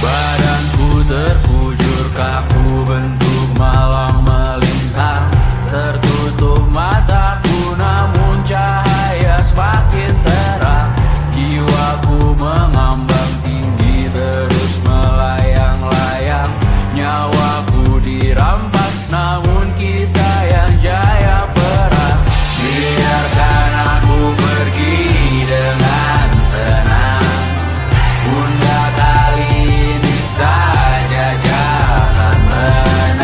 Badanku terkujur kaku bentuk malang melintang. Tertutup mataku namun cahaya semakin terang. Jiwaku mengambang tinggi terus melayang-layang. Nyawaku dirampas namun kita yang jaya perang. Biarkan aku pergi dengan tenang. Bunda kali ini saja jangan menang.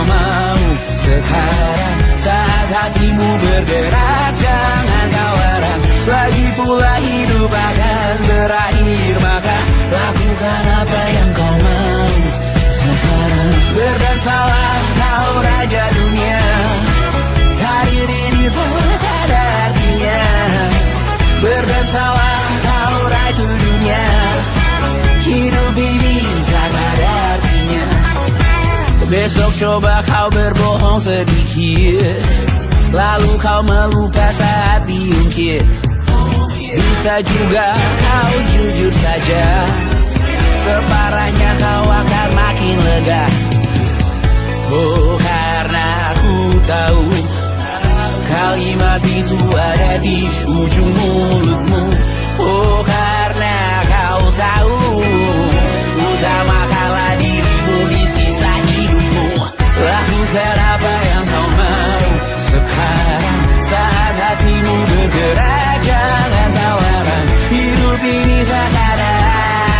bergerak, jangan kau heran. Lagi pula hidup akan berakhir, maka lakukan apa yang kau mau sekarang. Berdansalah kau raja dunia, karir ini tak ada artinya. Berdansalah kau ratu dunia, hidup ini tak ada artinya. Besok coba kau berbohong sedikit, lalu kau melupa saat diungkit. Bisa juga kau jujur saja, separahnya kau akan makin lega. Oh, karena aku tahu kalimat itu ada di ujung mulutmu. Oh, karena kau tahu utamakanlah dirimu di sisa hidupmu. Lakukan apa yang kau mau sekarang, saat hatimu bergerak, jangan kau heran. Hidup ini tak ada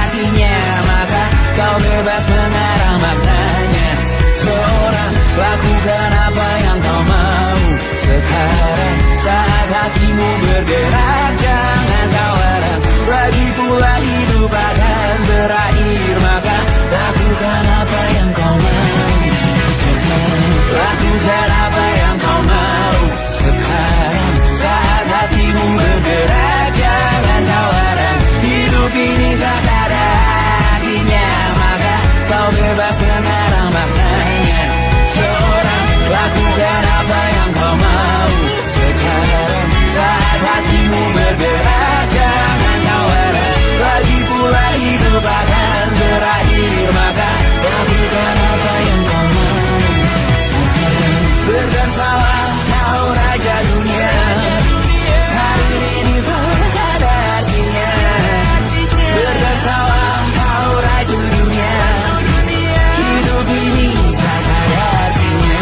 artinya, maka kau bebas mengarang maknanya. Seorang lakukan apa yang kau mau sekarang, saat hatimu bergerak, jangan kau heran. Lagi pula hidup akan berakhir, maka lakukan apa yang kau mau sekarang. Lakukan apa yang kau mau sekarang, saat hatimu bergerak, jangan kau heran. Hidup ini tak ada artinya, maka kau bebas mengarang maknanya. Seorang lakukan apa yang kau mau sekarang, saat hatimu bergerak, jangan kau heran. Lagi pula hidup akan berakhir, maka lakukan apa yang kau mau sekarang. Berdansalah kau raja dunia, hari ini tak ada artinya. Berdansalah kau raja dunia, hidup ini tak ada artinya.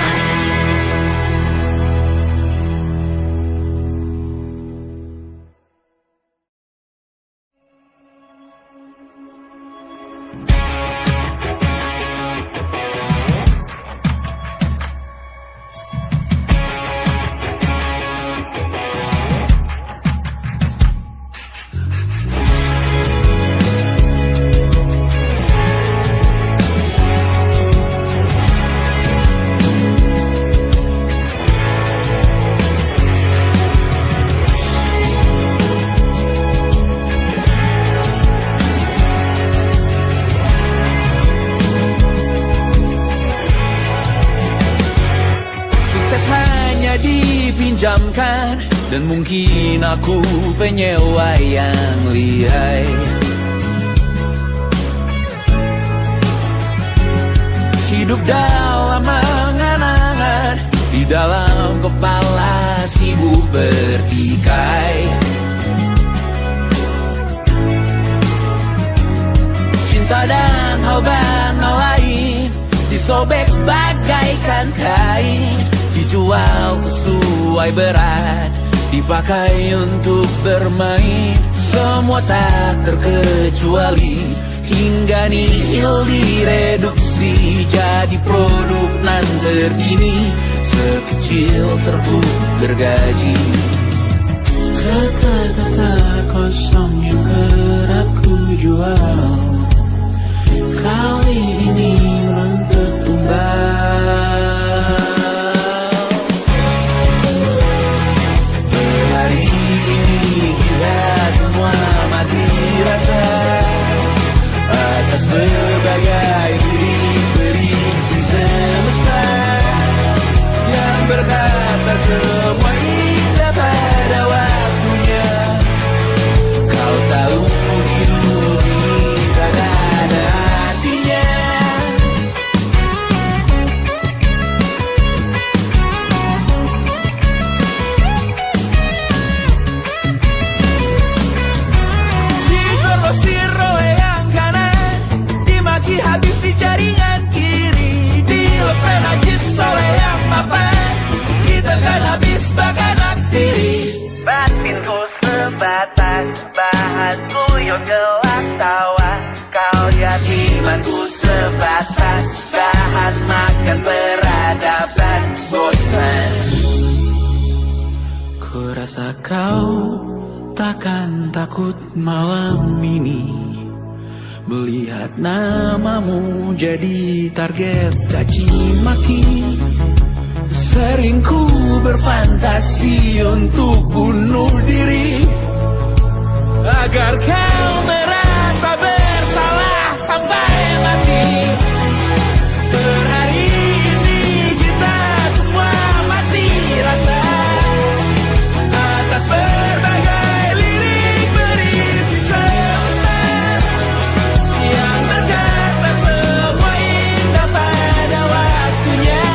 Dipinjamkan, dan mungkin aku penyewa yang lihai. Hidup dalam angan-angan, di dalam kepala sibuk bertikai. Cinta dan hal lain disobek bagaikan kain, dijual sesuai berat, dipakai untuk bermain. Semua tak terkecuali, hingga nihil direduksi jadi produk nan terkini, sekecil serbuk gergaji. Kata-kata kosong yang kerap ku jual, kali ini menuntut tumbal. Hari ini kita semua mati rasa atas berbagai lirik-lirik semesta yang berkata semua indah pada waktunya. Kau tahu hidup ini tak ada artinya, kau takkan takut malam ini melihat namamu jadi target caci maki. Sering ku berfantasi untuk bunuh diri agar kau merasa bersalah sampai mati. Per hari ini kita semua mati rasa atas berbagai lirik berisi semesta yang berkata semua indah pada waktunya.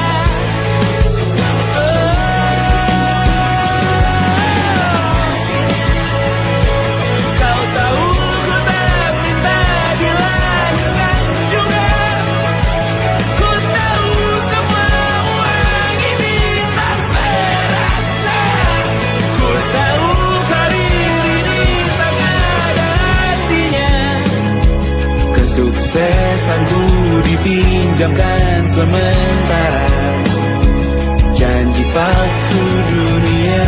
Kau tahu ku tak minta dilahirkan juga. Ku tahu semua uang ini tak berasa. Ku tahu karir ini tak ada artinya. Kesuksesanku dipinjamkan sementara, janji palsu dunia.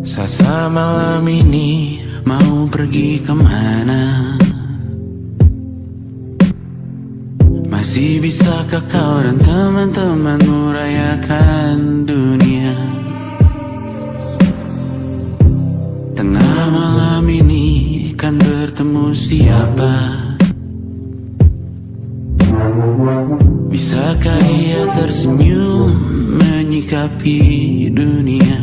Sasa malam ini mau pergi kemana? Masih bisakah kau dan teman-temanmu rayakan dunia? Tengah malam ini kan bertemu siapa? Bisakah ia tersenyum menyikapi dunia?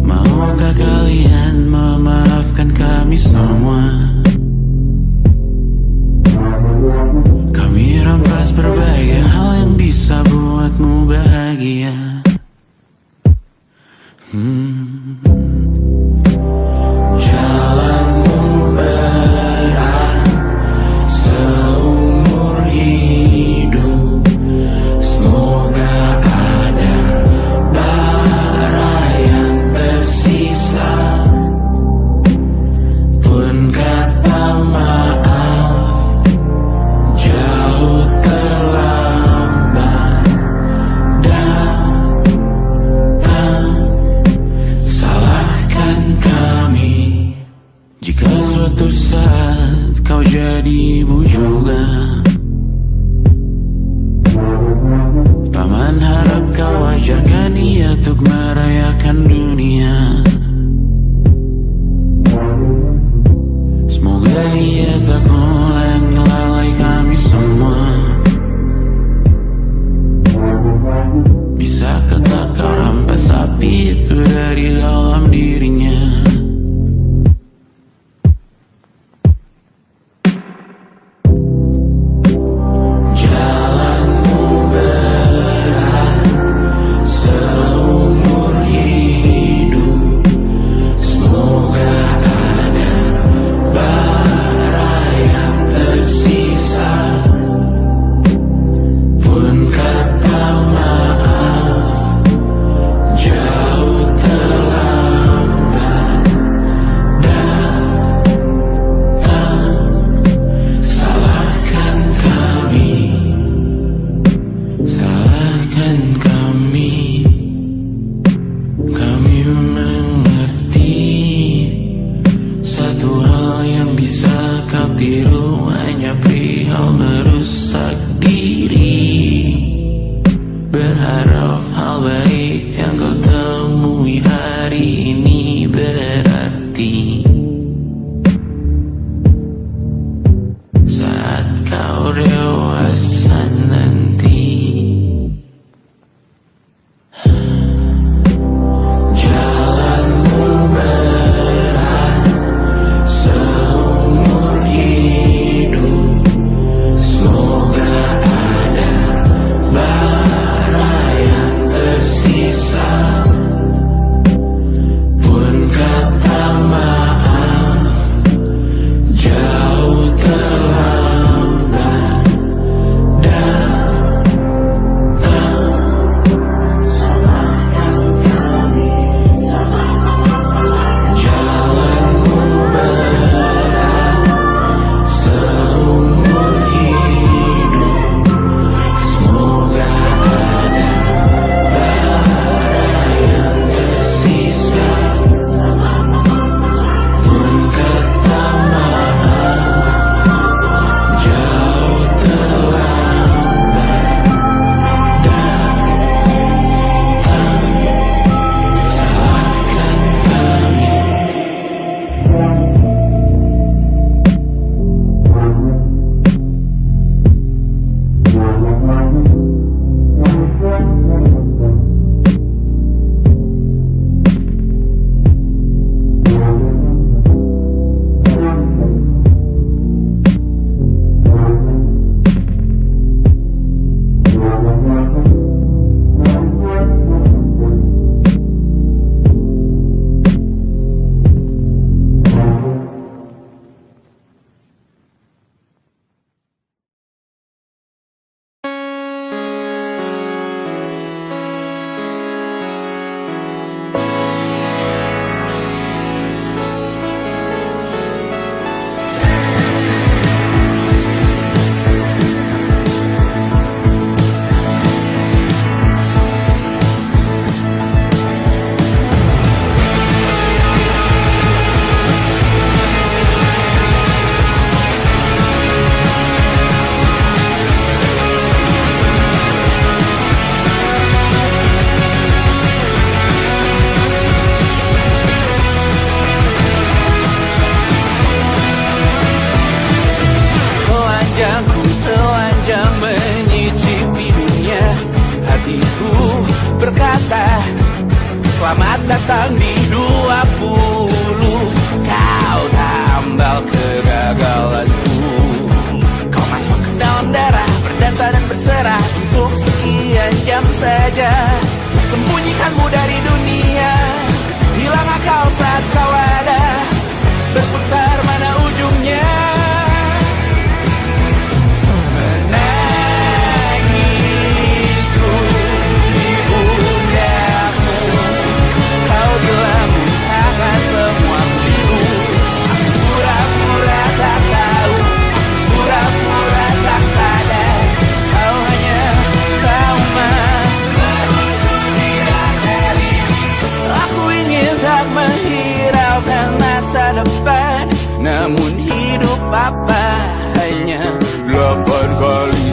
Maukah kalian memaafkan kami semua? Kami rampas berbagai hal yang bisa buatmu bahagia. Jalanmu berat seumur hidup. Semoga ada bara yang tersisa. Pun kata maaf jauh terlambat datang. Salahkan kami jika suatu saat kau jadi ibu juga. Paman harap kau ajarkan ia untuk merayakan dunia. Semoga ia tak mulai melalai kami semua. Bisakah tak kau rampas api itu dari dalam dirinya? Jalanmu berat seumur hidup. Semoga ada bara yang Selamat datang di 20. Kau tambal kegagalanku. Kau masuk ke dalam darah, berdansa dan berserah untuk sekian jam saja. Sembunyikanmu dari dunia, hilang akal saat kau ada. Berputar mana ujungnya. Menangisku di pundakmu. Kau bilang akan semua biru. Aku pura-pura tak tahu, pura-pura tak sadar. Kau hanya trauma. Aku ingin tak menghiraukan masa depan, namun hidup apa hanya 8 kali